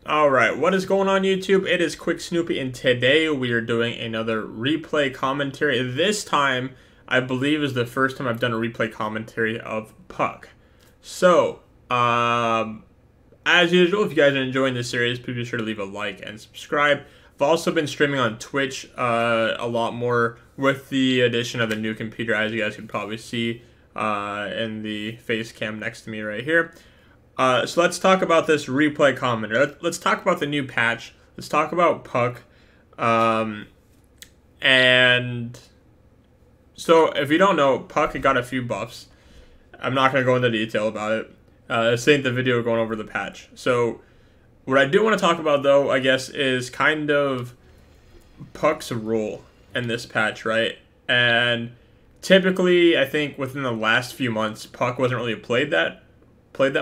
Alright, what is going on YouTube? It is QuikSnoopy, and today we are doing another replay commentary. This time, I believe, is the first time I've done a replay commentary of Puck. So, as usual, if you guys are enjoying this series, please be sure to leave a like and subscribe. I've also been streaming on Twitch a lot more with the addition of a new computer, as you guys can probably see in the face cam next to me right here. So let's talk about this replay commenter. Let's talk about the new patch. Let's talk about Puck. And so if you don't know, Puck got a few buffs. I'm not going to go into detail about it. This ain't the video going over the patch. So what I do want to talk about, though, I guess, is kind of Puck's role in this patch, right? And typically, I think within the last few months, Puck wasn't really played that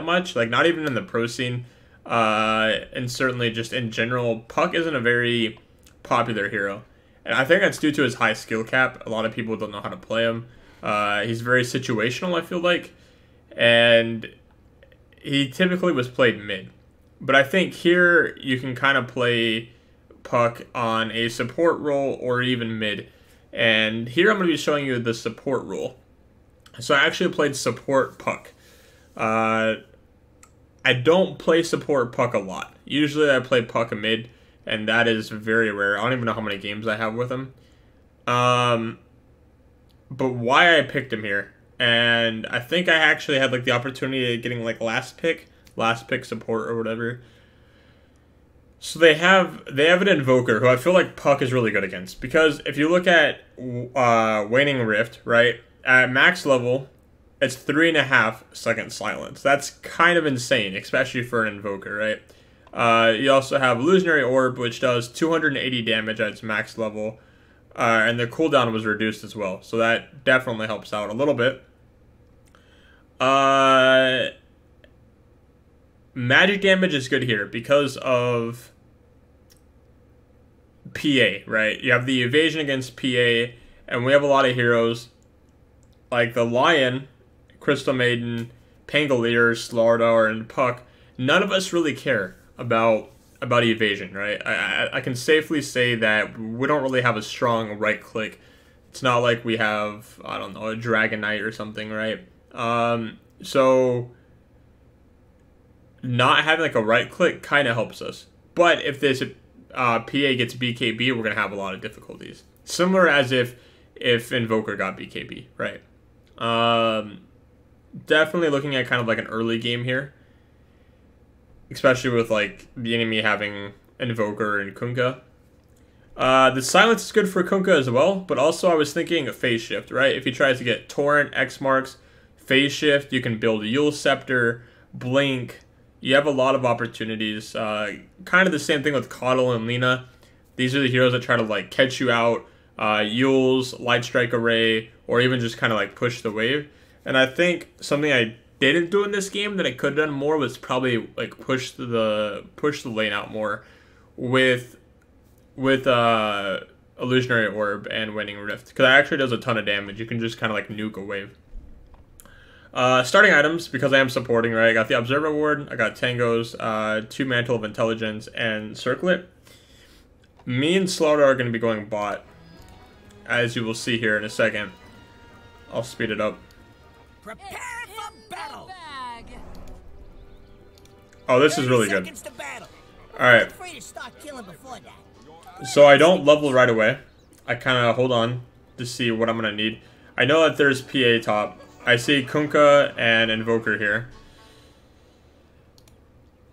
much, like not even in the pro scene, and certainly just in general, Puck isn't a very popular hero, and I think that's due to his high skill cap. A lot of people don't know how to play him. He's very situational, I feel like, and he typically was played mid, but I think here you can kind of play Puck on a support role or even mid, and here I'm going to be showing you the support role. So I actually played support Puck. I don't play support Puck a lot. Usually I play Puck a mid, and that is very rare. I don't even know how many games I have with him. But why I picked him here, and I think I actually had like the opportunity of getting like last pick support or whatever. So they have an Invoker who I feel like Puck is really good against, because if you look at Waning Rift, right, at max level, it's 3.5 second silence. That's kind of insane, especially for an Invoker, right? You also have Illusionary Orb, which does 280 damage at its max level, and the cooldown was reduced as well, so that definitely helps out a little bit. Magic damage is good here because of PA, right? You have the evasion against PA, and we have a lot of heroes like the Lion, Crystal Maiden, Pangolier, Slardar, and Puck. None of us really care about evasion, right? I can safely say that we don't really have a strong right click. It's not like we have, I don't know, a Dragon Knight or something, right? So not having like a right click kind of helps us. But if this PA gets BKB, we're gonna have a lot of difficulties. Similar as if Invoker got BKB, right? Definitely looking at kind of like an early game here, especially with like the enemy having Invoker and Kunkka. The silence is good for Kunkka as well, but also I was thinking a phase shift, right? If he tries to get Torrent, X marks, phase shift, you can build a Yule Scepter, Blink. You have a lot of opportunities. Kind of the same thing with Coddle and Lina. These are the heroes that try to like catch you out. Yules, Light Strike Array, or even just kind of like push the wave. And I think something I didn't do in this game that I could have done more was probably like push the lane out more with Illusionary Orb and Waning Rift, because that actually does a ton of damage. You can just kind of like nuke a wave. Starting items, because I am supporting, right? I got the Observer Ward, I got Tango's, 2 Mantle of Intelligence, and Circlet. Me and Slaughter are going to be going bot, as you will see here in a second. I'll speed it up. Prepare for battle. Oh, this is really good. Alright. Right. So I don't level right away. I kind of hold on to see what I'm going to need. I know that there's PA top. I see Kunkka and Invoker here.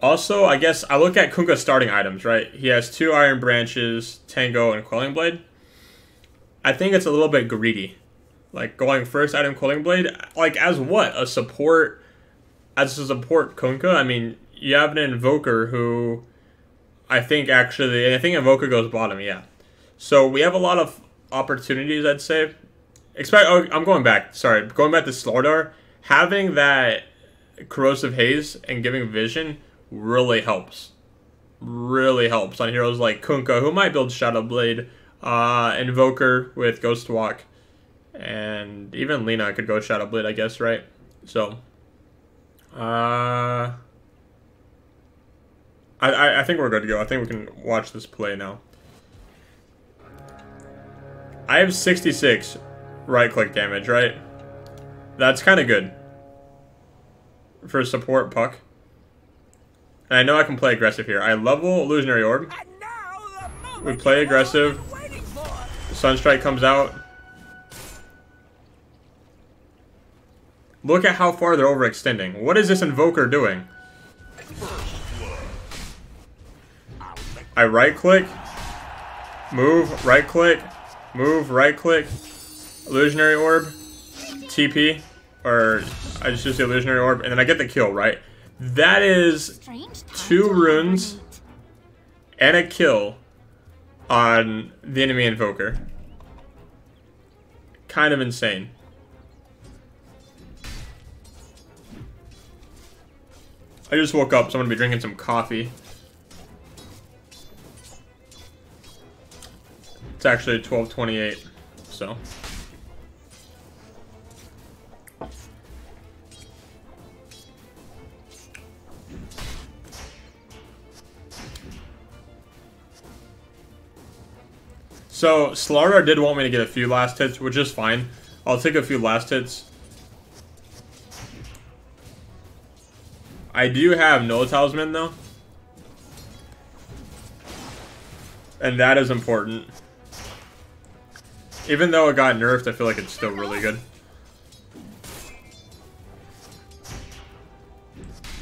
Also, I guess I look at Kunkka's starting items, right? He has 2 Iron Branches, Tango, and Quelling Blade. I think it's a little bit greedy. Like, going first item Quelling Blade, like, as what? As a support Kunkka? I mean, you have an Invoker who I think Invoker goes bottom, yeah. So we have a lot of opportunities, I'd say. I'm going back. Sorry, going back to Slardar. Having that Corrosive Haze and giving Vision really helps. Really helps on heroes like Kunkka, who might build Shadow Blade, Invoker with Ghost Walk, and even Lina could go Shadow Blade, I guess, right? So, I think we're good to go. I think we can watch this play now. I have 66 right-click damage, right? That's kind of good for support puck. And I know I can play aggressive here. I level Illusionary Orb. We play aggressive. Sunstrike comes out. Look at how far they're overextending. What is this Invoker doing? I right-click. Move, right-click. Move, right-click. Illusionary Orb. TP. Or I just use the Illusionary Orb. And then I get the kill, right? That is 2 runes and a kill on the enemy Invoker. Kind of insane. I just woke up, so I'm gonna be drinking some coffee. It's actually 12:28, so. So, Slardar did want me to get a few last hits, which is fine. I'll take a few last hits. I do have no talisman though. And that is important. Even though it got nerfed, I feel like it's still really good.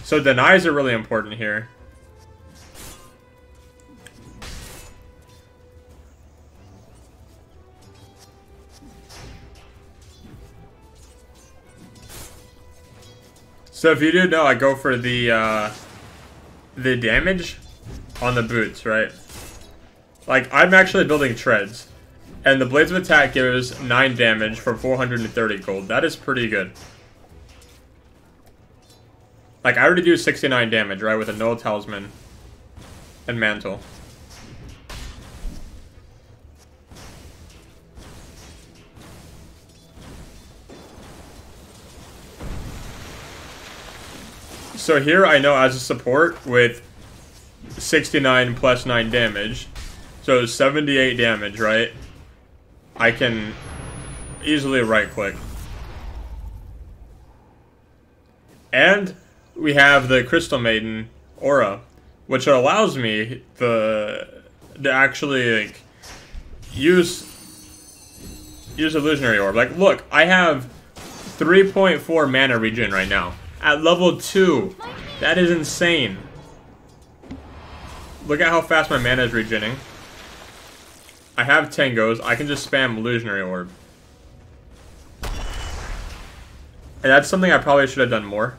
So denies are really important here. So if you do know, I go for the damage on the boots, right? Like, I'm actually building treads. And the Blades of Attack gives 9 damage for 430 gold. That is pretty good. Like, I already do 69 damage, right? With a no talisman and mantle. So here I know as a support with 69 plus 9 damage, so 78 damage, right? I can easily right click. And we have the Crystal Maiden aura, which allows me to actually like use Illusionary Orb. Like, look, I have 3.4 mana regen right now. At level 2. That is insane. Look at how fast my mana is regening. I have Tangos. I can just spam Illusionary Orb. And that's something I probably should have done more.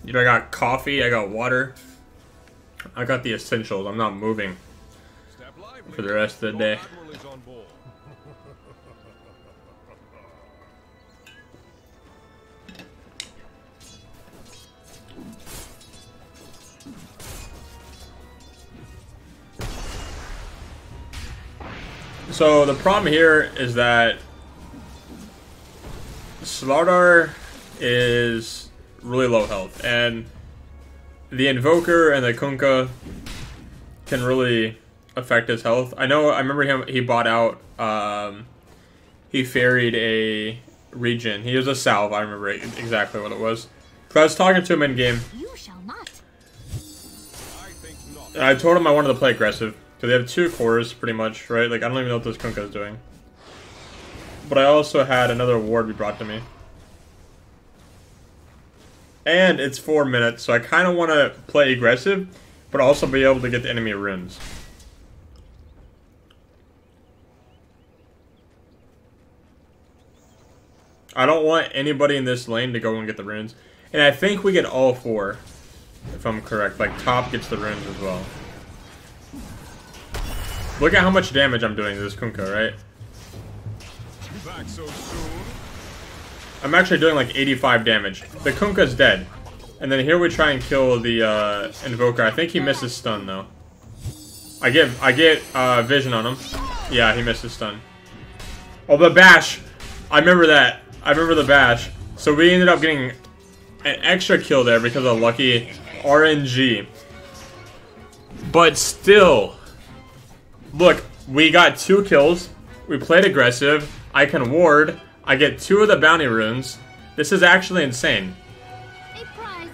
You know, I got coffee, I got water, I got the essentials. I'm not moving for the rest of the day. So the problem here is that Slardar is really low health, and the Invoker and the Kunkka can really affect his health. I remember him, he bought out, he ferried a regen. He was a salve, I remember exactly what it was. I was talking to him in game. You shall not. And I told him I wanted to play aggressive, because they have 2 cores, pretty much, right? Like, I don't even know what this Kunkka is doing. But I also had another ward he brought to me. And it's 4 minutes, so I kind of want to play aggressive, but also be able to get the enemy runes. I don't want anybody in this lane to go and get the runes. And I think we get all 4, if I'm correct. Like, top gets the runes as well. Look at how much damage I'm doing to this Kunkka, right? I'm actually doing like 85 damage. The Kunkka's dead. And then here we try and kill the Invoker. I think he misses stun though. I get vision on him. Yeah, he misses stun. Oh, the bash. I remember that. I remember the bash. So we ended up getting an extra kill there because of lucky RNG. But still, look, we got 2 kills. We played aggressive. I can ward. I get 2 of the bounty runes. This is actually insane. A prize.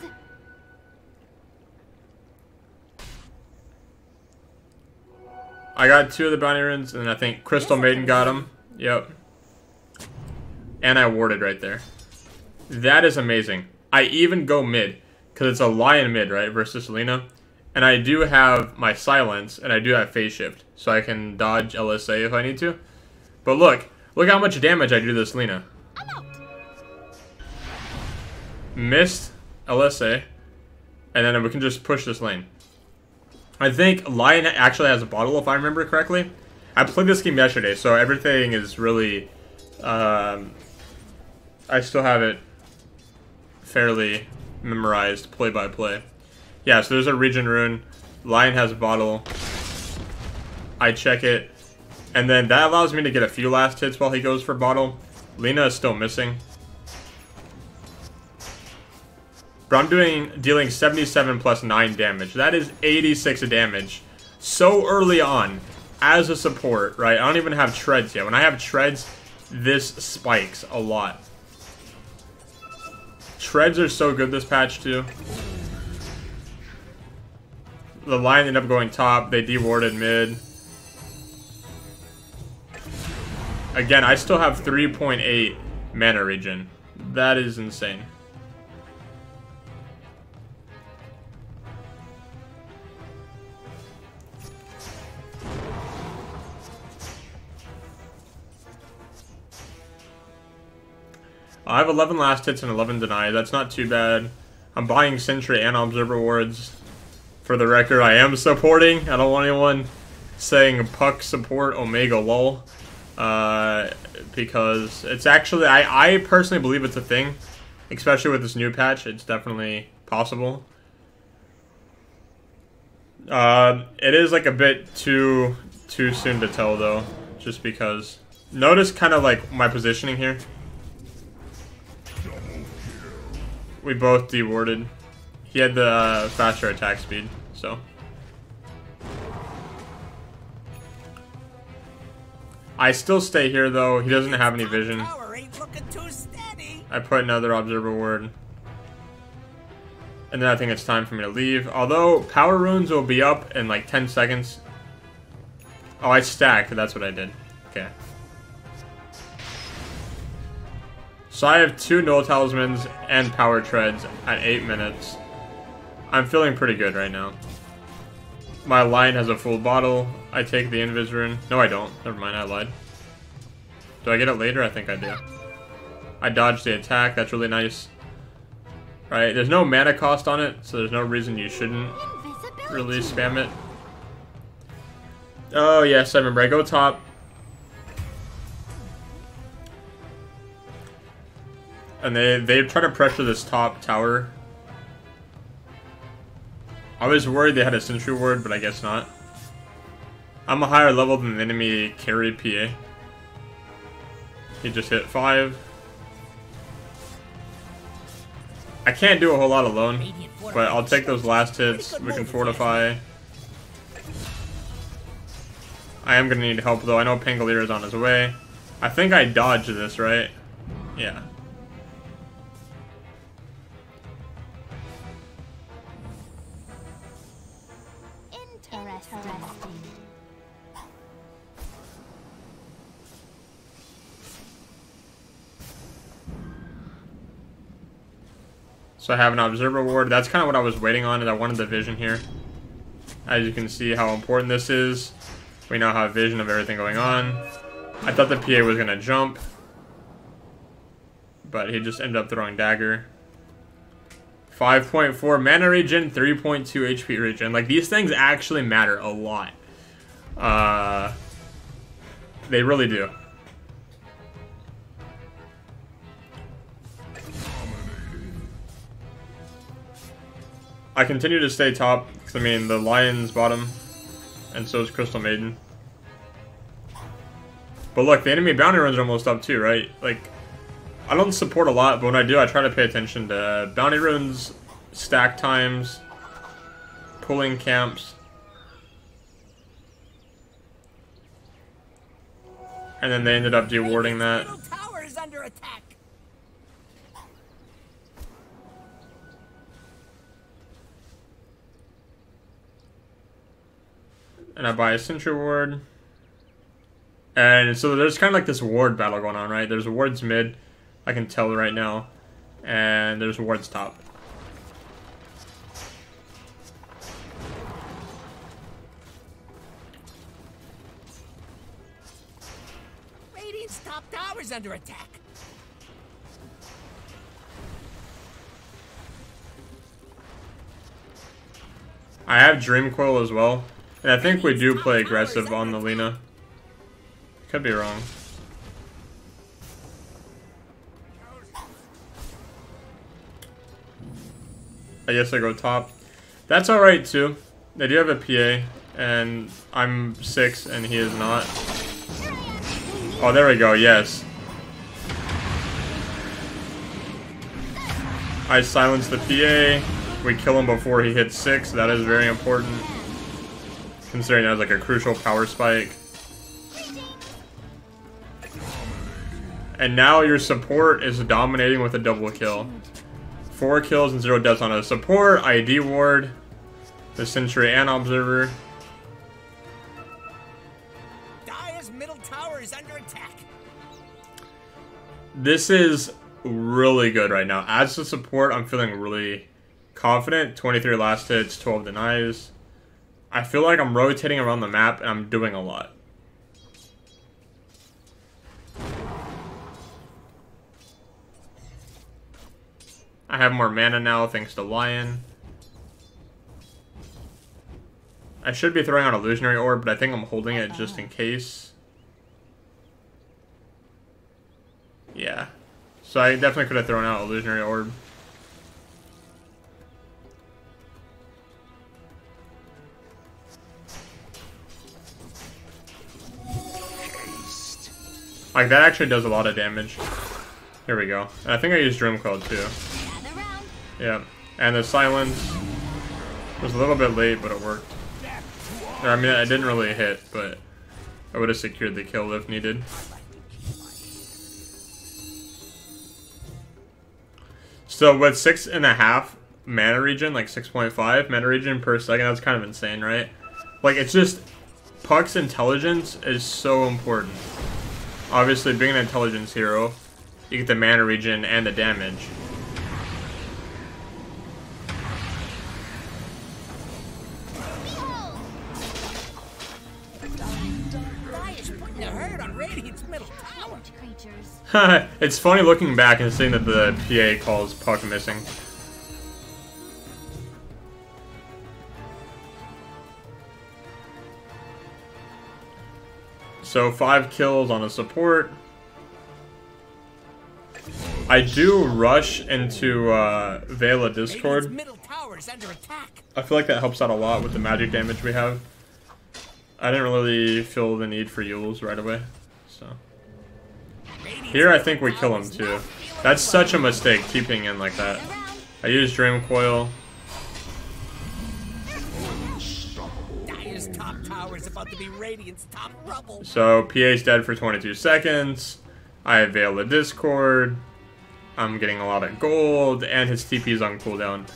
I got 2 of the bounty runes, and I think Crystal Maiden got them. Yep. And I warded right there. That is amazing. I even go mid, because it's a lion mid, right, versus Lina. And I do have my silence, and I do have phase shift, so I can dodge LSA if I need to. But look how much damage I do to this Lina. Missed LSA, and then we can just push this lane. I think Lion actually has a bottle, if I remember correctly. I played this game yesterday, so everything is really... I still have it fairly memorized, play by play. Yeah, so there's a region rune. Lion has a bottle. I check it. And then that allows me to get a few last hits while he goes for bottle. Lina is still missing. But I'm dealing 77 plus 9 damage. That is 86 damage. So early on, as a support, right? I don't even have treads yet. When I have treads, this spikes a lot. Treads are so good this patch too. The Lion ended up going top. They dewarded mid. Again, I still have 3.8 mana regen. That is insane. I have 11 last hits and 11 deny. That's not too bad. I'm buying Sentry and Observer wards. For the record, I am supporting. I don't want anyone saying Puck support Omega lol. Because it's actually, I personally believe it's a thing. Especially with this new patch, it's definitely possible. It is like a bit too soon to tell though. Just because. Notice kind of like my positioning here. We both dewarded. He had the faster attack speed, so. I still stay here though. He doesn't have any vision. I put another observer ward. And then I think it's time for me to leave. Although power runes will be up in like 10 seconds. Oh, I stacked. That's what I did. Okay. So I have 2 null talismans and power treads at 8 minutes. I'm feeling pretty good right now. My Lion has a full bottle. I take the invis rune. No, I don't. Never mind, I lied. Do I get it later? I think I do. I dodged the attack. That's really nice. Right, there's no mana cost on it, so there's no reason you shouldn't really spam it. Oh, yes, I remember. I go top. And they try to pressure this top tower. I was worried they had a sentry ward, but I guess not. I'm a higher level than the enemy carry PA. He just hit 5. I can't do a whole lot alone, but I'll take those last hits. We can fortify. I am going to need help though. I know Pangolier is on his way. I think I dodged this, right? Yeah. Interesting. So I have an observer ward. That's kind of what I was waiting on, and I wanted the vision here. As you can see how important this is. We now have vision of everything going on. I thought the PA was going to jump. But he just ended up throwing dagger. 5.4 mana regen, 3.2 HP regen. Like, these things actually matter a lot. They really do. I continue to stay top, because I mean, the Lion's bottom, and so is Crystal Maiden. But look, the enemy bounty runes are almost up too, right? Like, I don't support a lot, but when I do, I try to pay attention to bounty runes, stack times, pulling camps. And then they ended up dewarding that. Middle tower is under attack. And I buy a Sentry Ward. And so there's kind of like this ward battle going on, right? There's wards mid, I can tell right now. And there's wards top. Radiant's top tower is under attack. I have Dream Coil as well. And I think we do play aggressive on the Lina. Could be wrong. I guess I go top. That's alright too. They do have a PA, and I'm 6 and he is not. Oh, there we go, yes. I silence the PA. We kill him before he hits 6. That is very important, considering that was like a crucial power spike. And now your support is dominating with a double kill. 4 kills and 0 deaths on a support, ID ward, the Sentry and Observer. Dire's middle tower is under attack. This is really good right now. As a support, I'm feeling really confident. 23 last hits, 12 denies. I feel like I'm rotating around the map and I'm doing a lot. I have more mana now thanks to Lion. I should be throwing out Illusionary Orb, but I think I'm holding it just in case. Yeah. So I definitely could have thrown out Illusionary Orb. Like, that actually does a lot of damage. Here we go. And I think I used Dream Coil too. Yeah. And the silence was a little bit late, but it worked. Or, I mean, I didn't really hit, but I would have secured the kill if needed. So with 6.5 mana regen, like 6.5 mana regen per second, that's kind of insane, right? Like, it's just, Puck's intelligence is so important. Obviously, being an intelligence hero, you get the mana regen and the damage. It's funny looking back and seeing that the PA calls Puck missing. So 5 kills on a support. I do rush into Veil of Discord. I feel like that helps out a lot with the magic damage we have. I didn't really feel the need for Yules right away, so. Here I think we kill him too. That's such a mistake, keeping in like that. I used Dream Coil. So PA's dead for 22 seconds. I have Veil of Discord. I'm getting a lot of gold, and his TP is on cooldown.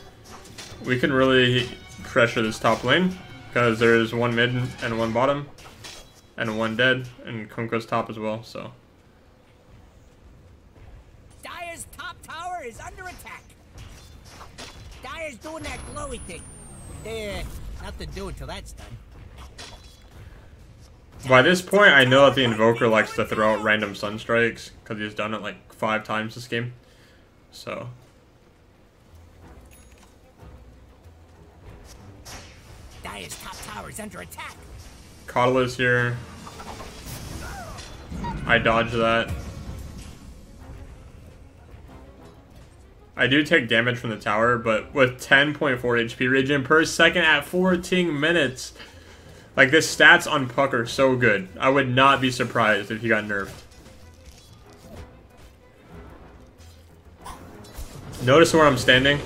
We can really pressure this top lane, because there's 1 mid and 1 bottom, and 1 dead, and Kunko's top as well, so. Dire's top tower is under attack. Dire's doing that glowy thing. Nothing to do until that's done. By this point, I know that the Invoker likes to throw out random Sunstrikes, because he's done it like 5 times this game. So. Dire's top tower is under attack. Catalyst here. I dodge that. I do take damage from the tower, but with 10.4 HP regen per second at 14 minutes, like, this stats on Puck are so good. I would not be surprised if he got nerfed. Notice where I'm standing.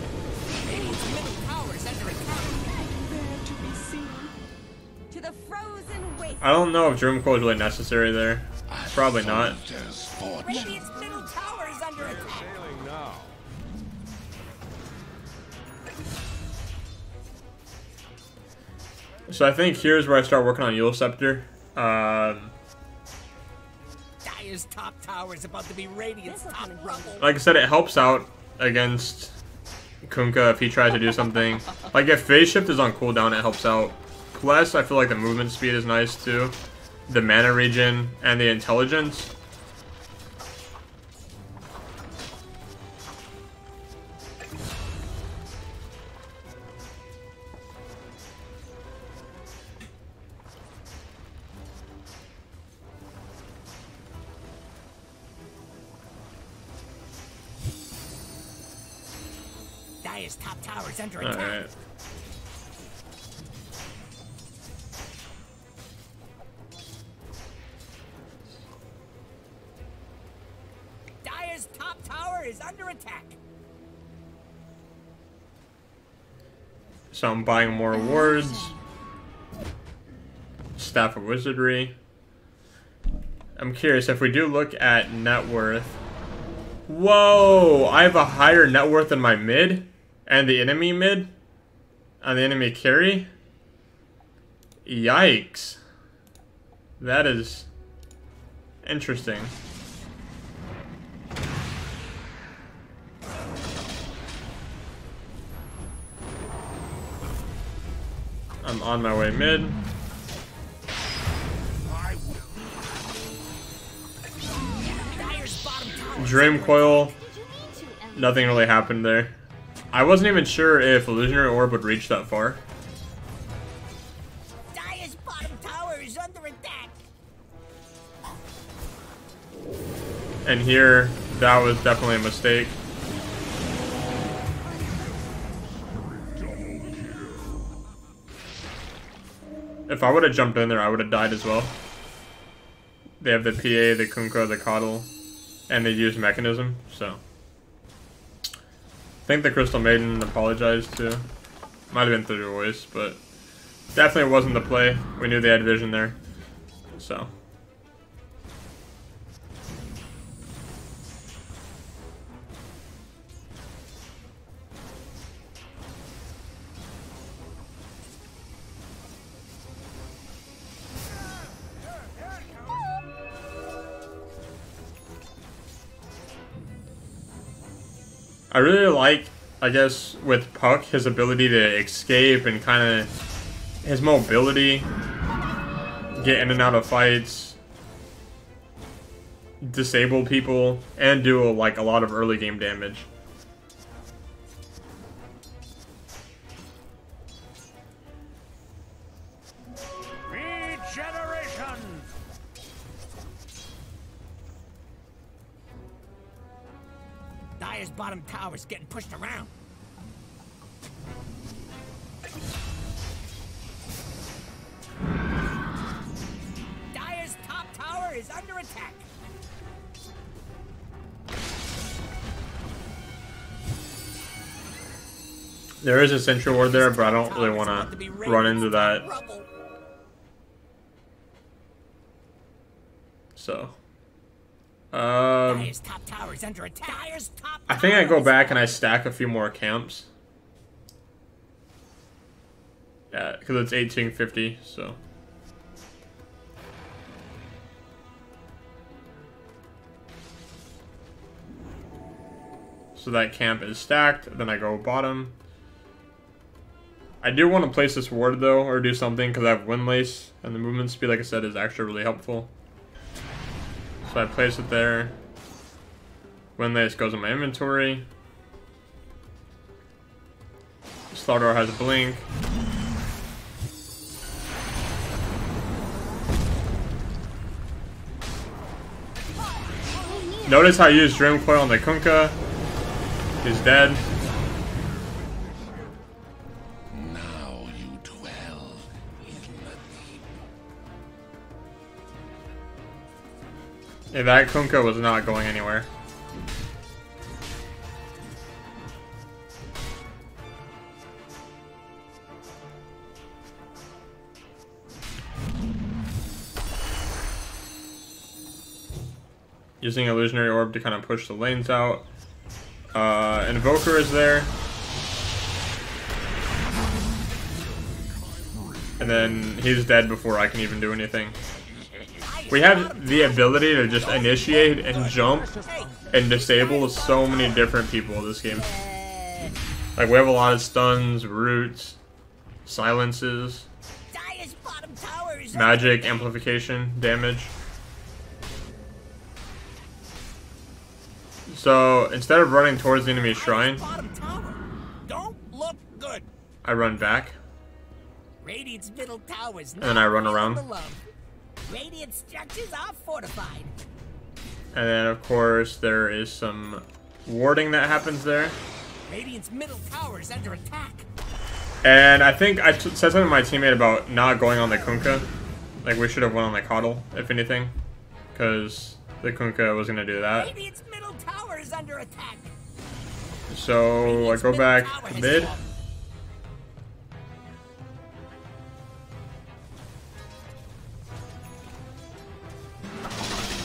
I don't know if Dream Coil is really necessary there. Probably not. Radiant's middle tower is under attack. So I think here's where I start working on Yule Scepter. Dire's top tower is about to be Radiant's top rubble. Like I said, it helps out against Kunkka if he tries to do something. Like, if Phase Shift is on cooldown, it helps out. Plus, I feel like the movement speed is nice too. The mana regen and the intelligence. Dire's top tower is under attack. Alright. Dire's top tower is under attack. So I'm buying more awards. Staff of Wizardry. I'm curious, if we do look at net worth. Whoa! I have a higher net worth than my mid. And the enemy mid. And the enemy carry. Yikes. That is interesting. I'm on my way mid. Dream Coil. Nothing really happened there. I wasn't even sure if Illusionary Orb would reach that far. Dire's bottom tower is under attack. And here, that was definitely a mistake. If I would have jumped in there, I would have died as well. They have the PA, the Kunkka, the Coddle, and they use Mechanism, so. I think the Crystal Maiden apologized too. Might have been through your voice, but definitely wasn't the play. We knew they had vision there, so. I really like, I guess, with Puck, his ability to escape and kind of his mobility, get in and out of fights, disable people, and do like a lot of early game damage. Regeneration. Dire's bottom tower is getting pushed around. Dire's top tower is under attack. There is a Sentry Ward there, but I don't really want to run into that. So. Dire's top tower is under attack. I think I go back and I stack a few more camps. Yeah, because it's 1850, so. So that camp is stacked, then I go bottom. I do want to place this ward though, or do something, because I have Windlace, and the movement speed, like I said, is actually really helpful. So I place it there. Windlace goes in my inventory. Slardar has a blink. Notice how I use Dream Coil on the Kunkka. He's dead. Now you dwell in the deep. Yeah, that Kunkka was not going anywhere. Using Illusionary Orb to kind of push the lanes out. Invoker is there. And then he's dead before I can even do anything. We have the ability to just initiate and jump and disable so many different people in this game. Like, we have a lot of stuns, roots, silences, magic, amplification, damage. So, instead of running towards the enemy shrine, Don't look good. I run back. Radiant's middle towers And then I run around. Radiant structures are fortified. And then, of course, there is some warding that happens there. Radiant's middle tower is under attack. And I think I said something to my teammate about not going on the Kunkka. Like, we should have went on the Coddle, if anything. Because the Kunkka was going to do that. Radiant's middle tower is under attack. So, I go back mid.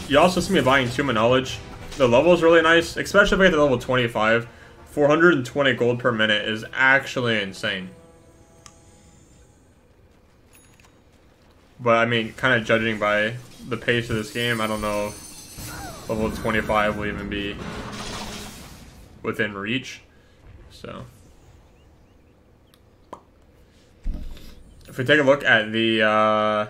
You also see me buying Tomb of Knowledge. The level is really nice, especially if I get to level 25. 420 gold per minute is actually insane. But I mean, kind of judging by the pace of this game, I don't know if level 25 will even be within reach. So, if we take a look at the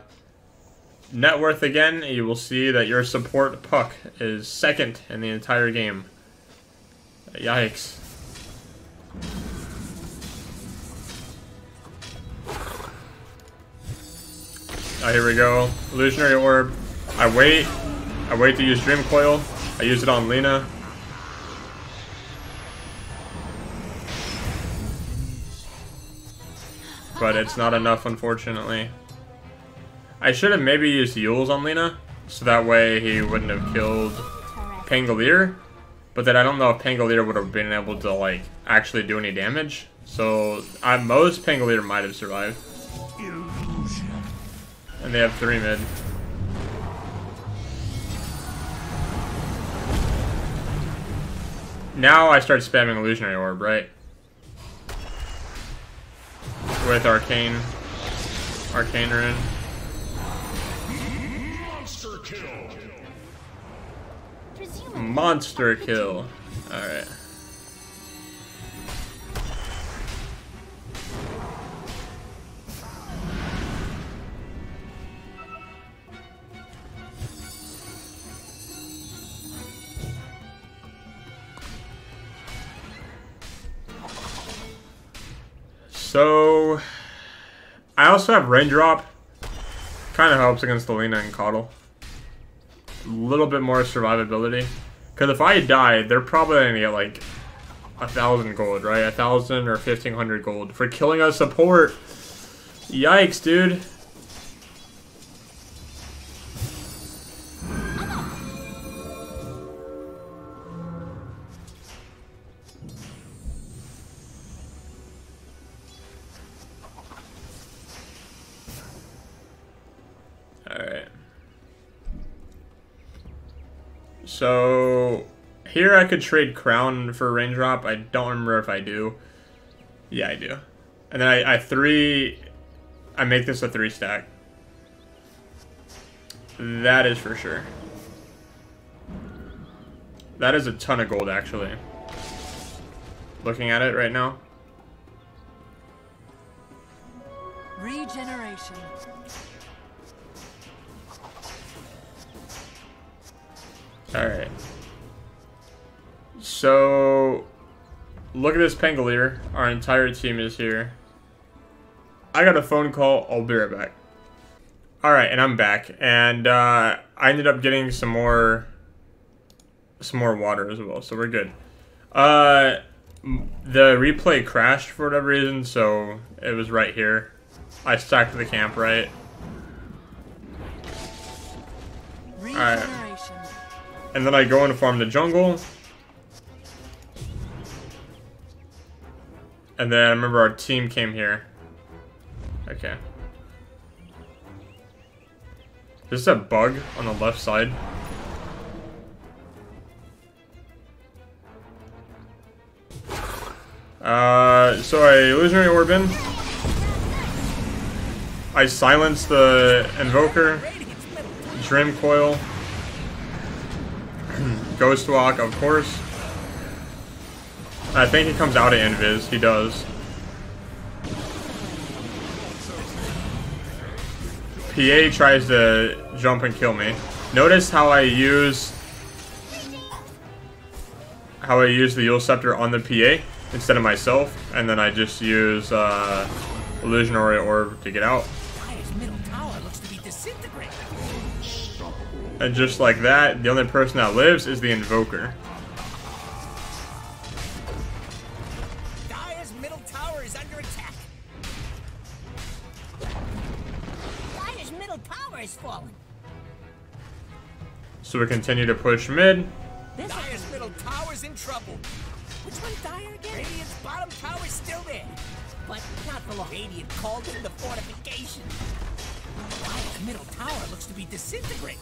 net worth again, you will see that your support Puck is second in the entire game. Yikes. Oh, here we go. Illusionary Orb. I wait to use Dream Coil. I use it on Lina. But it's not enough, unfortunately. I should have maybe used Yules on Lina, so that way he wouldn't have killed Pangolier. But then I don't know if Pangolier would have been able to, like, actually do any damage. So, at most, Pangolier might have survived. And they have 3 mid. Now I start spamming Illusionary Orb, right? With Arcane Rune. Monster kill. Alright. So, I also have Raindrop. Kind of helps against the Lina and Coddle. A little bit more survivability. Because if I die, they're probably going to get like 1,000 gold, right? 1,000 or 1,500 gold for killing a support. Yikes, dude. Alright. So, here I could trade Crown for Raindrop. I don't remember if I do. Yeah, I do. And then I make this a 3 stack. That is for sure. That is a ton of gold, actually. Looking at it right now. Regeneration. Alright. So, look at this Pangolier. Our entire team is here. I got a phone call. I'll be right back. Alright, and I'm back. And I ended up getting some more water as well, so we're good. The replay crashed for whatever reason, so it was right here. I stacked the camp right. Alright. And then I go and farm the jungle. And then I remember our team came here. Okay. Is this a bug on the left side? So I illusionary orb in. I silence the invoker. Dream coil. Ghost walk, of course. I think he comes out of invis. He does. PA tries to jump and kill me. Notice how I use the Yule Scepter on the PA instead of myself, and then I just use illusionary orb to get out. And just like that, the only person that lives is the invoker. Dire's middle tower is under attack. Dire's middle tower is falling. So we continue to push mid. Dire's middle tower's in trouble. Which one's Dire again? Radiant's bottom tower's still there, but not for long. Radiant called in the fortification. Dire's middle tower looks to be disintegrating.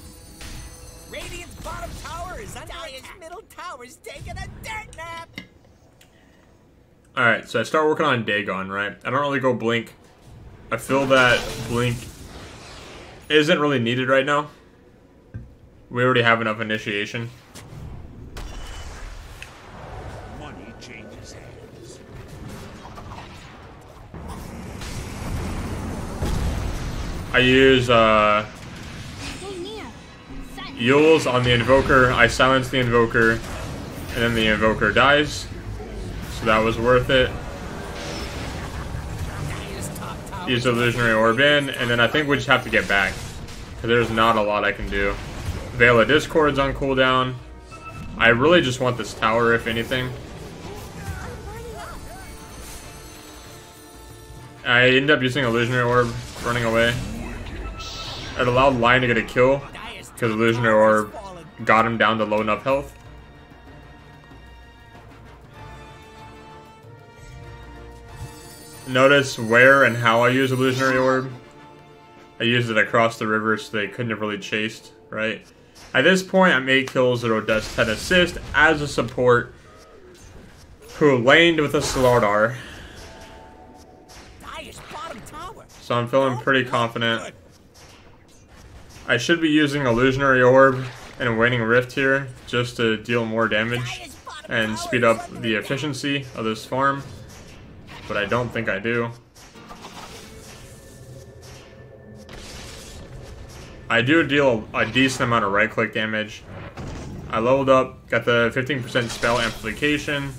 Radiant's bottom tower is under attack. Dire's middle tower's taking a dirt nap. Alright, so I start working on Dagon, right? I don't really go Blink. I feel that Blink isn't really needed right now. We already have enough initiation. Money changes hands. I use Yule's on the invoker. I silence the invoker, and then the invoker dies. So that was worth it. Use illusionary orb in, and then I think we just have to get back, because there's not a lot I can do. Veil of Discord's on cooldown. I really just want this tower, if anything. I end up using illusionary orb, running away. It allowed Lion to get a kill, because illusionary orb got him down to low enough health. Notice where and how I use illusionary orb. I used it across the river so they couldn't have really chased, right? At this point, I'm 8 kills, 0 deaths, 10 assists as a support who laned with a Slardar. So I'm feeling pretty confident. I should be using illusionary orb and waning rift here just to deal more damage and speed up the efficiency of this farm, but I don't think I do. I do deal a decent amount of right click damage. I leveled up, got the 15% spell amplification,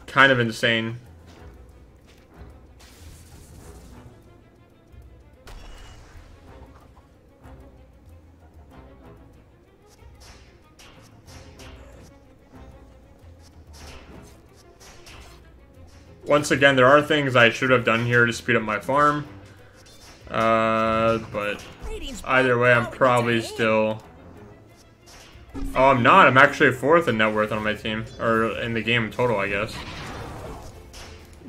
kind of insane. Once again, there are things I should have done here to speed up my farm. But either way, I'm probably still... Oh, I'm not. I'm actually 4th in net worth on my team. Or in the game total, I guess.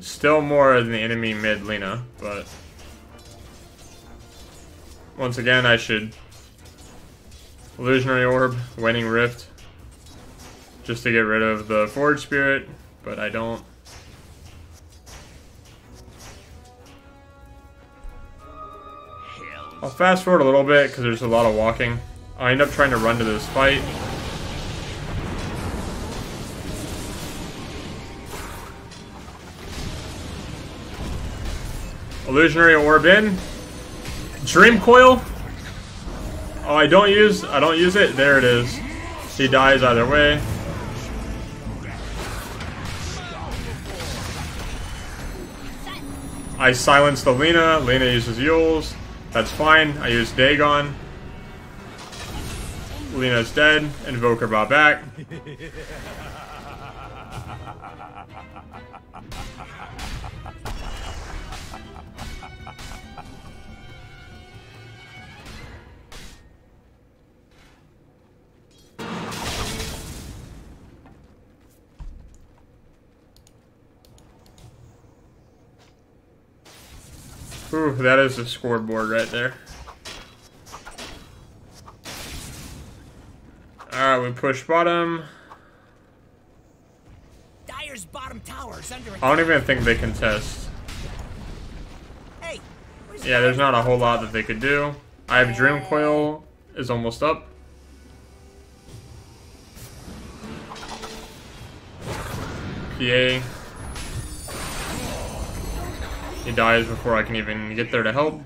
Still more than the enemy mid Lina, but... Once again, I should... Illusionary Orb, Waning Rift. Just to get rid of the Forge Spirit, but I don't. I'll fast forward a little bit because there's a lot of walking. I end up trying to run to this fight. Illusionary Orb in. Dream Coil. Oh, I don't use it. There it is. He dies either way. I silence the Lina. Lina uses Yule's. That's fine. I use Dagon. Lina's dead. Invoker brought back. Whew, that is the scoreboard right there. Alright, we push bottom. Dyer's bottom tower is under attack. I don't even think they can test. Hey, Yeah, there's not a whole lot that they could do. I have Dream Coil is almost up. PA. He dies before I can even get there to help.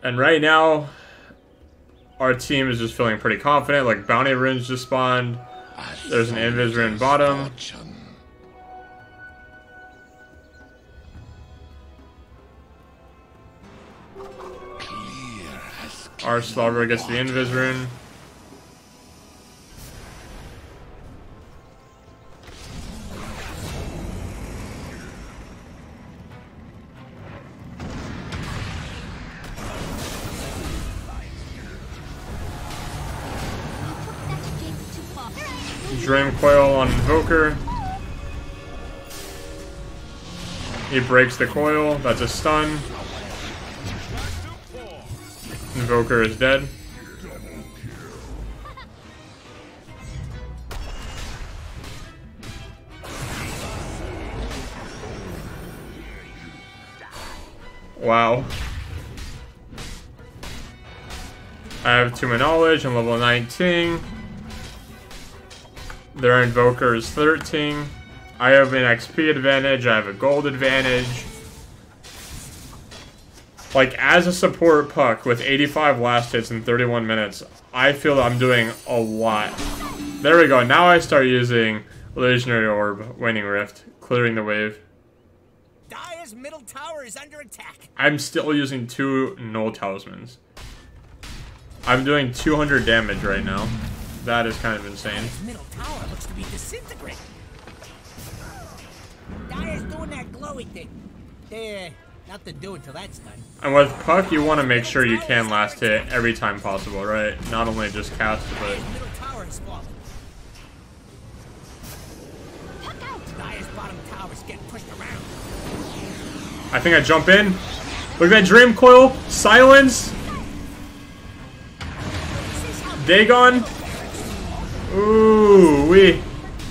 And right now, our team is just feeling pretty confident. Like, bounty runes just spawned. There's an invis rune bottom. Our Slaughter gets the invis rune. Dream Coil on Invoker. He breaks the coil. That's a stun. Invoker is dead. Wow. I have 2 more knowledge. I'm level 19. Their Invoker is 13. I have an XP advantage. I have a gold advantage. Like, as a support puck with 85 last hits in 31 minutes, I feel I'm doing a lot. There we go. Now I start using Illusionary Orb, Waning Rift, clearing the wave. Dyer's middle tower is under attack. I'm still using 2 Null Talismans. I'm doing 200 damage right now. That is kind of insane. Dyer's middle tower looks to be disintegrating. Dyer's doing that glowy thing. Nothing to do until that's done. And with Puck, you want to make sure you can last hit every time possible, right? Not only just cast, but... Dyer's middle tower is falling. Dyer's bottom tower is getting pushed around. I think I jump in. Look at that Dream Coil. Silence. Dagon. Ooh, wee.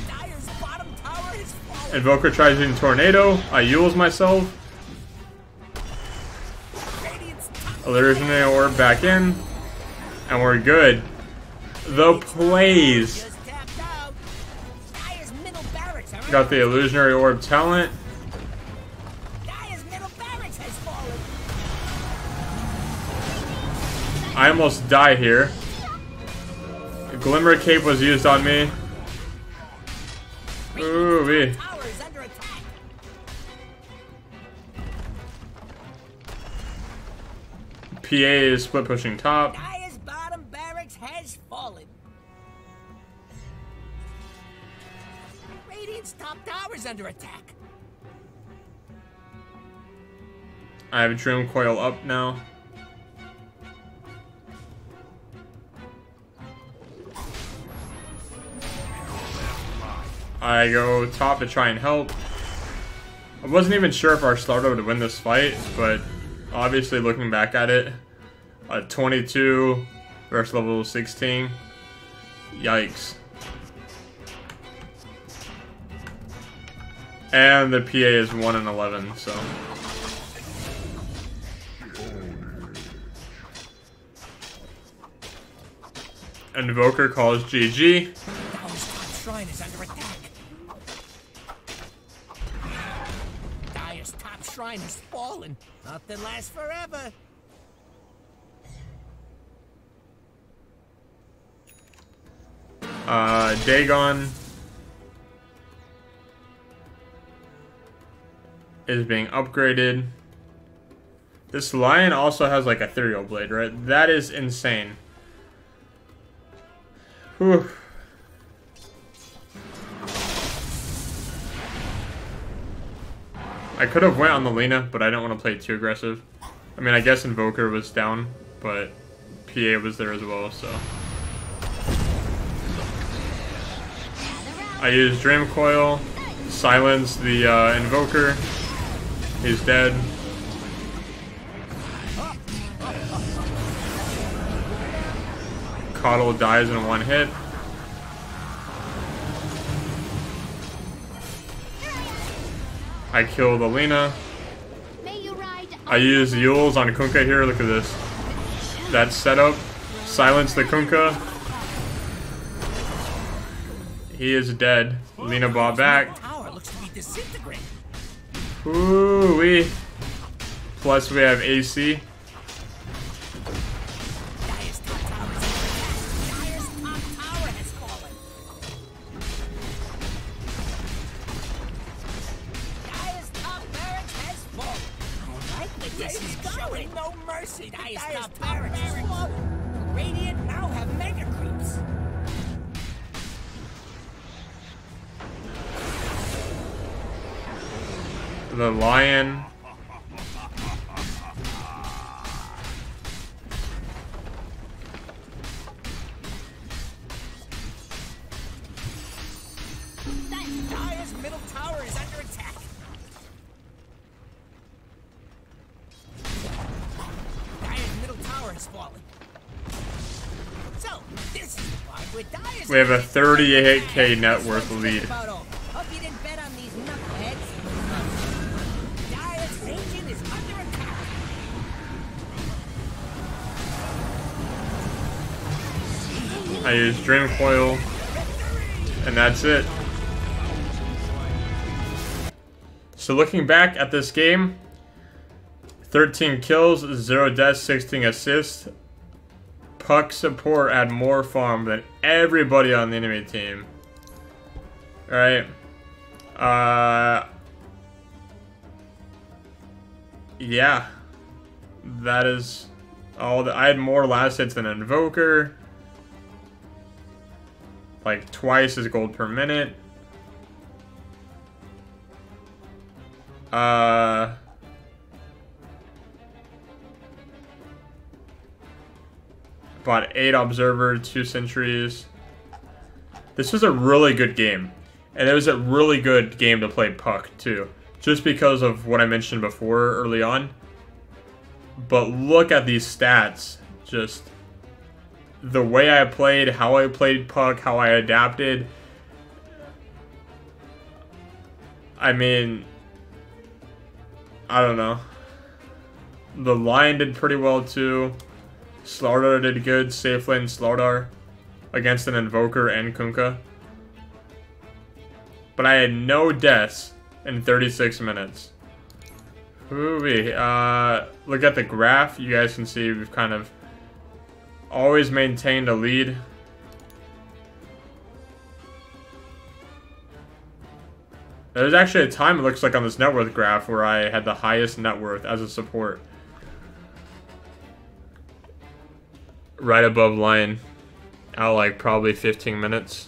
Dyer's bottom tower is falling. Invoker tries using Tornado. I Yules myself. Illusionary Orb back in. And we're good. The plays. Just tapped out. Dyer's middle barracks are Got the Illusionary Orb talent. Dyer's middle barracks has fallen. I almost die here. A Glimmer Cape was used on me. Ooh, wee. Tower is under attack. PA is split pushing top. Dyer's bottom barracks has fallen. Radiant's top tower is under attack. I have a Dream Coil up now. I go top to try and help. I wasn't even sure if our starter would win this fight, but obviously looking back at it, a 22 versus level 16. Yikes. And the PA is 1 and 11, so. Invoker calls GG. Dyer's top shrine is under attack. Dyer's top shrine has fallen. Nothing lasts forever. Dagon is being upgraded. This lion also has like ethereal blade, right? That is insane. Whew. I could have went on the Lena, but I don't want to play too aggressive. I mean, I guess Invoker was down, but PA was there as well, so. I used Dream Coil, silence the Invoker. He's dead. Coddle dies in one hit. I killed Alina. I use Yules on Kunkka here. Look at this. That setup. Silence the Kunkka. He is dead. Lina bought back. Ooh wee. Plus we have AC. This is showing no mercy. Dire's top barracks is fallen. Radiant now have mega creeps. The lion. Dire's middle tower is under attack. Dire's middle tower has fallen. So, this is the part where Dire's... We have a 38k net worth lead. Hope you didn't bet on these knuckleheads. Dire's engine is under attack. I use Dream Coil, and that's it. So looking back at this game, 13 kills, 0 deaths, 16 assists. Puck support had more farm than everybody on the enemy team. Alright. Yeah. That is all. I had more last hits than Invoker. Like twice as gold per minute. Bought 8 Observer, 2 Sentries. This was a really good game. And it was a really good game to play Puck, too. Just because of what I mentioned before early on. But look at these stats. Just the way I played, how I played Puck, how I adapted. I mean, I don't know. The line did pretty well too. Slardar did good. Safe lane Slardar against an Invoker and Kunkka. But I had no deaths in 36 minutes. Ooh-wee. Look at the graph. You guys can see we've kind of always maintained a lead. There's actually a time, it looks like, on this net worth graph where I had the highest net worth as a support. Right above Lion. Out like probably 15 minutes.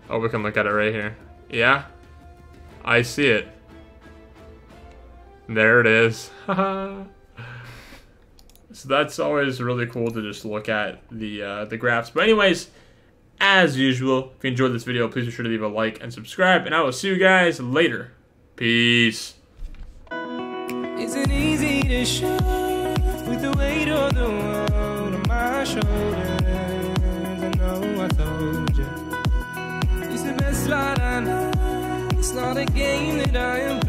Oh, we can look at it right here. Yeah. I see it. There it is. So that's always really cool to just look at the graphs. But anyways, as usual, if you enjoyed this video, please be sure to leave a like and subscribe. And I will see you guys later. Peace. Isn't easy to show with the weight of the world on my shoulders. I know I told you it's the best light I know. It's not a game that I am